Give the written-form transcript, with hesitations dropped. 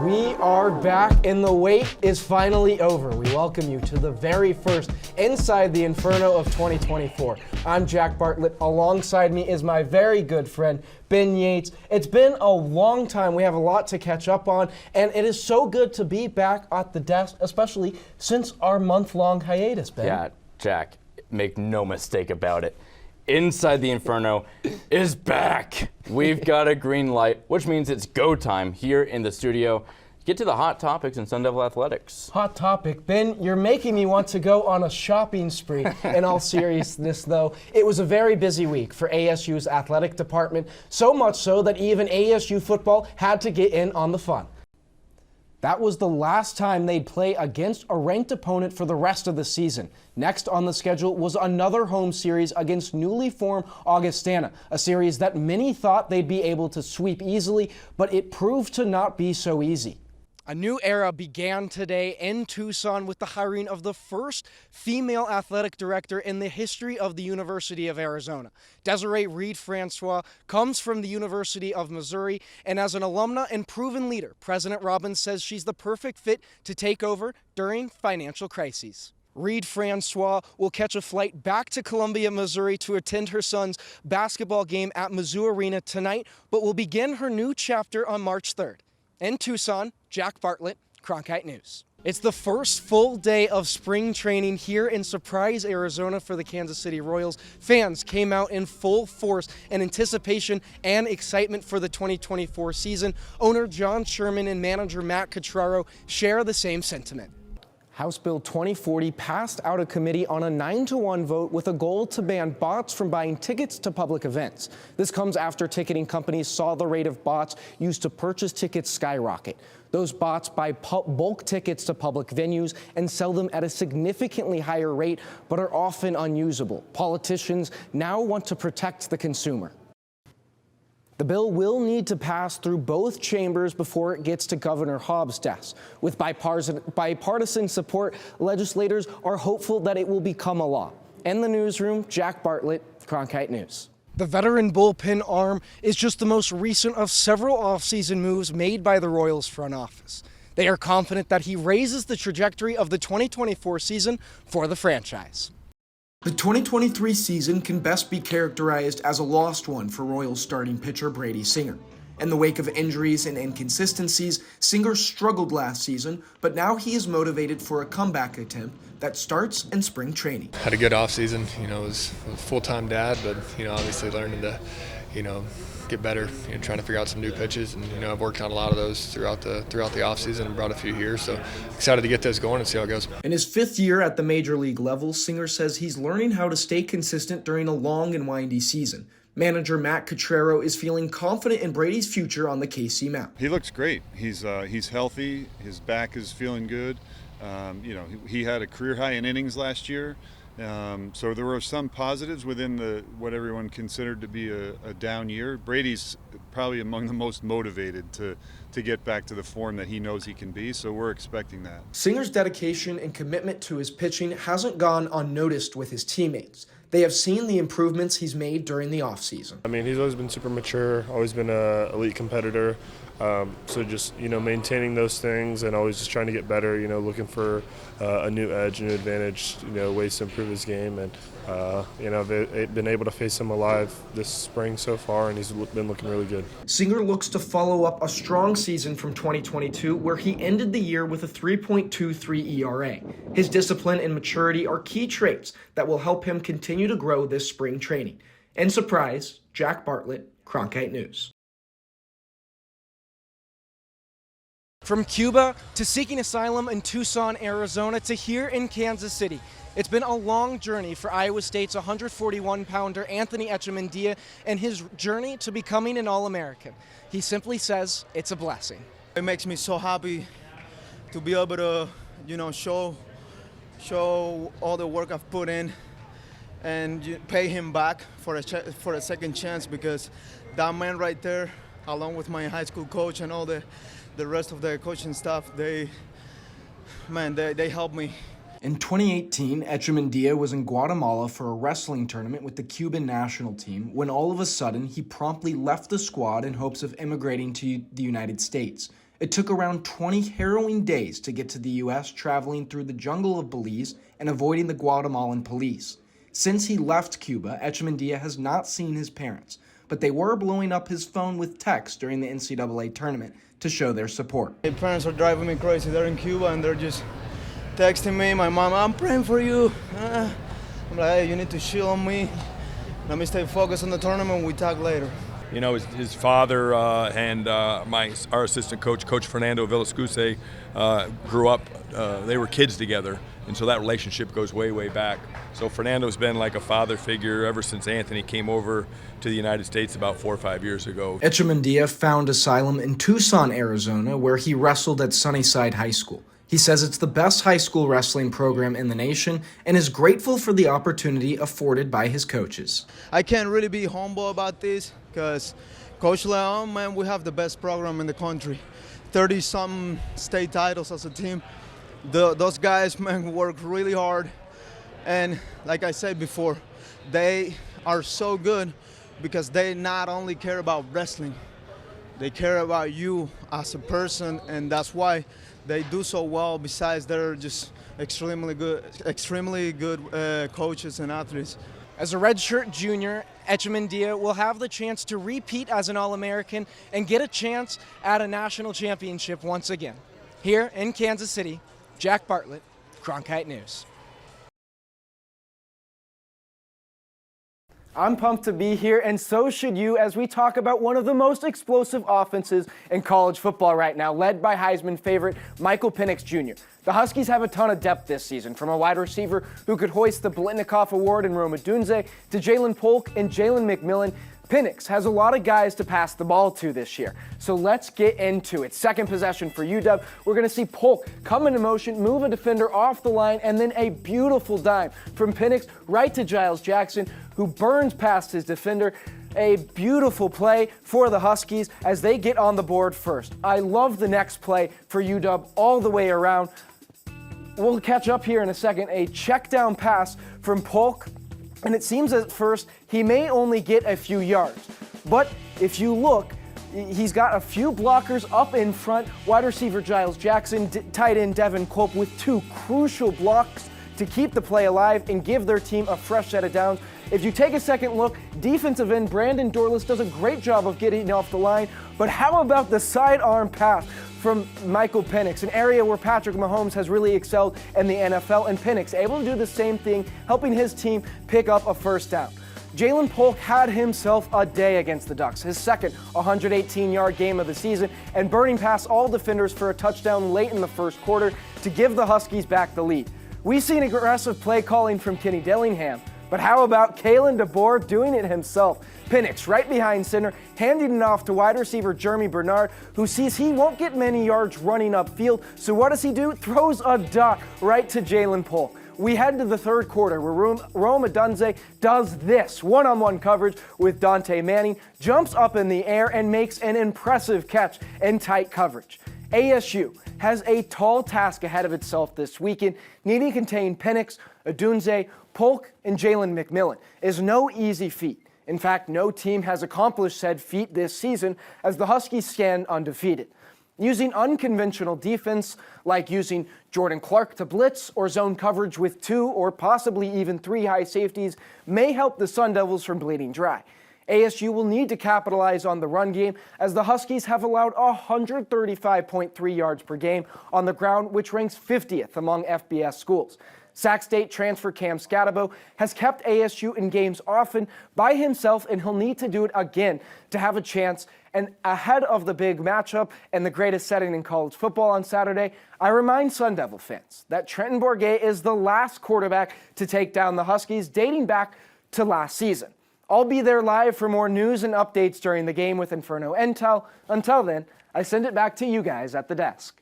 We are back and the wait is finally over. We welcome you to the very first Inside the Inferno of 2024. I'm Jack Bartlett. Alongside me is my very good friend, Ben Yates. It's been a long time. We have a lot to catch up on, and it is so good to be back at the desk, especially since our month-long hiatus, Ben. Yeah, Jack, make no mistake about it. Inside the Inferno is back. We've got a green light, which means it's go time here in the studio. Get to the hot topics in Sun Devil Athletics. Hot topic. Ben, you're making me want to go on a shopping spree. In all seriousness, though, it was a very busy week for ASU's athletic department, so much so that even ASU football had to get in on the fun. That was the last time they'd play against a ranked opponent for the rest of the season. Next on the schedule was another home series against newly formed Augustana, a series that many thought they'd be able to sweep easily, but it proved to not be so easy. A new era began today in Tucson with the hiring of the first female athletic director in the history of the University of Arizona. Desiree Reed-Francois comes from the University of Missouri, and as an alumna and proven leader, President Robbins says she's the perfect fit to take over during financial crises. Reed-Francois will catch a flight back to Columbia, Missouri to attend her son's basketball game at Mizzou Arena tonight, but will begin her new chapter on March 3rd. In Tucson, Jack Bartlett, Cronkite News. It's the first full day of spring training here in Surprise, Arizona for the Kansas City Royals. Fans came out in full force in anticipation and excitement for the 2024 season. Owner John Sherman and manager Matt Catraro share the same sentiment. House Bill 2040 passed out of committee on a 9-1 vote with a goal to ban bots from buying tickets to public events. This comes after ticketing companies saw the rate of bots used to purchase tickets skyrocket. Those bots buy bulk tickets to public venues and sell them at a significantly higher rate, but are often unusable. Politicians now want to protect the consumer. The bill will need to pass through both chambers before it gets to Governor Hobbs' desk. With bipartisan support, legislators are hopeful that it will become a law. In the newsroom, Jack Bartlett, Cronkite News. The veteran bullpen arm is just the most recent of several offseason moves made by the Royals front office. They are confident that he raises the trajectory of the 2024 season for the franchise. The 2023 season can best be characterized as a lost one for Royals starting pitcher Brady Singer. In the wake of injuries and inconsistencies, Singer struggled last season, but now he is motivated for a comeback attempt that starts in spring training. Had a good offseason, was a full-time dad, but, obviously learning to, get better, trying to figure out some new pitches. And, I've worked on a lot of those throughout the offseason and brought a few here. So excited to get those going and see how it goes. In his fifth year at the major league level, Singer says he's learning how to stay consistent during a long and windy season. Manager Matt Catraro is feeling confident in Brady's future on the KC mound. He looks great. He's healthy. His back is feeling good. He had a career high in innings last year. So there were some positives within what everyone considered to be a down year. Brady's probably among the most motivated to get back to the form that he knows he can be, so we're expecting that. Singer's dedication and commitment to his pitching hasn't gone unnoticed with his teammates. They have seen the improvements he's made during the offseason. He's always been super mature, always been an elite competitor. So just, maintaining those things and always just trying to get better, looking for a new edge, a new advantage, ways to improve his game. And, I've been able to face him alive this spring so far, and he's been looking really good. Singer looks to follow up a strong season from 2022, where he ended the year with a 3.23 ERA. His discipline and maturity are key traits that will help him continue to grow this spring training. In Surprise, Jack Bartlett, Cronkite News. From Cuba to seeking asylum in Tucson, Arizona to here in Kansas City, it's been a long journey for Iowa State's 141-pounder Anthony Echemendia and his journey to becoming an All-American. He simply says it's a blessing. It makes me so happy to be able to, show all the work I've put in and pay him back for a second chance, because that man right there, along with my high school coach and all the rest of the coaching staff, they helped me. In 2018, Echemendia was in Guatemala for a wrestling tournament with the Cuban national team when all of a sudden he promptly left the squad in hopes of immigrating to the United States. It took around 20 harrowing days to get to the U.S., traveling through the jungle of Belize and avoiding the Guatemalan police. Since he left Cuba, Echemendia has not seen his parents, but they were blowing up his phone with texts during the NCAA tournament to show their support. My parents are driving me crazy. They're in Cuba and they're just texting me. My mom, I'm praying for you. I'm like, hey, you need to chill on me. Let me stay focused on the tournament. We talk later. You know, his father and our assistant coach, Coach Fernando Villascuse, grew up, they were kids together, and so that relationship goes way, way back. So Fernando's been like a father figure ever since Anthony came over to the United States about 4 or 5 years ago. Echemendia found asylum in Tucson, Arizona, where he wrestled at Sunnyside High School. He says it's the best high school wrestling program in the nation and is grateful for the opportunity afforded by his coaches. I can't really be humble about this because Coach Leon, man, we have the best program in the country. 30-something state titles as a team. Those guys, man, work really hard. And like I said before, they are so good because they not only care about wrestling, they care about you as a person, and that's why they do so well. Besides, they're just extremely good coaches and athletes. As a redshirt junior, Echemendia will have the chance to repeat as an All-American and get a chance at a national championship once again. Here in Kansas City, Jack Bartlett, Cronkite News. I'm pumped to be here, and so should you, as we talk about one of the most explosive offenses in college football right now, led by Heisman favorite Michael Penix Jr. The Huskies have a ton of depth this season, from a wide receiver who could hoist the Blitnikoff Award in Rome Odunze to Jalen Polk and Jalen McMillan. Penix has a lot of guys to pass the ball to this year. So let's get into it. Second possession for UW. We're going to see Polk come into motion, move a defender off the line, and then a beautiful dime from Penix right to Giles Jackson, who burns past his defender. A beautiful play for the Huskies as they get on the board first. I love the next play for UW all the way around. We'll catch up here in a second. A check down pass from Polk. And it seems at first he may only get a few yards. But if you look, he's got a few blockers up in front. Wide receiver Giles Jackson, tight end Devin Culp with two crucial blocks to keep the play alive and give their team a fresh set of downs. If you take a second look, defensive end Brandon Dorless does a great job of getting off the line. But how about the sidearm pass from Michael Penix, an area where Patrick Mahomes has really excelled in the NFL, and Penix able to do the same thing, helping his team pick up a first down. Jalen Polk had himself a day against the Ducks, his second 118-yard game of the season, and burning past all defenders for a touchdown late in the first quarter to give the Huskies back the lead. We've seen aggressive play calling from Kenny Dillingham, but how about Kalen DeBoer doing it himself? Penix right behind center, handing it off to wide receiver Jeremy Bernard, who sees he won't get many yards running upfield, so what does he do? Throws a dot right to Jalen Polk. We head to the third quarter where Rome Odunze does this one-on-one coverage with Dante Manning, jumps up in the air and makes an impressive catch in tight coverage. ASU has a tall task ahead of itself this weekend, needing to contain Penix, Odunze, Polk, and Jalen McMillan. Is no easy feat. In fact, no team has accomplished said feat this season as the Huskies stand undefeated. Using unconventional defense, like using Jordan Clark to blitz or zone coverage with 2 or possibly even 3 high safeties, may help the Sun Devils from bleeding dry. ASU will need to capitalize on the run game as the Huskies have allowed 135.3 yards per game on the ground, which ranks 50th among FBS schools. Sac State transfer Cam Scatabo has kept ASU in games often by himself, and he'll need to do it again to have a chance. And ahead of the big matchup and the greatest setting in college football on Saturday, I remind Sun Devil fans that Trenton Bourguet is the last quarterback to take down the Huskies dating back to last season. I'll be there live for more news and updates during the game with Inferno Intel. Until then, I send it back to you guys at the desk.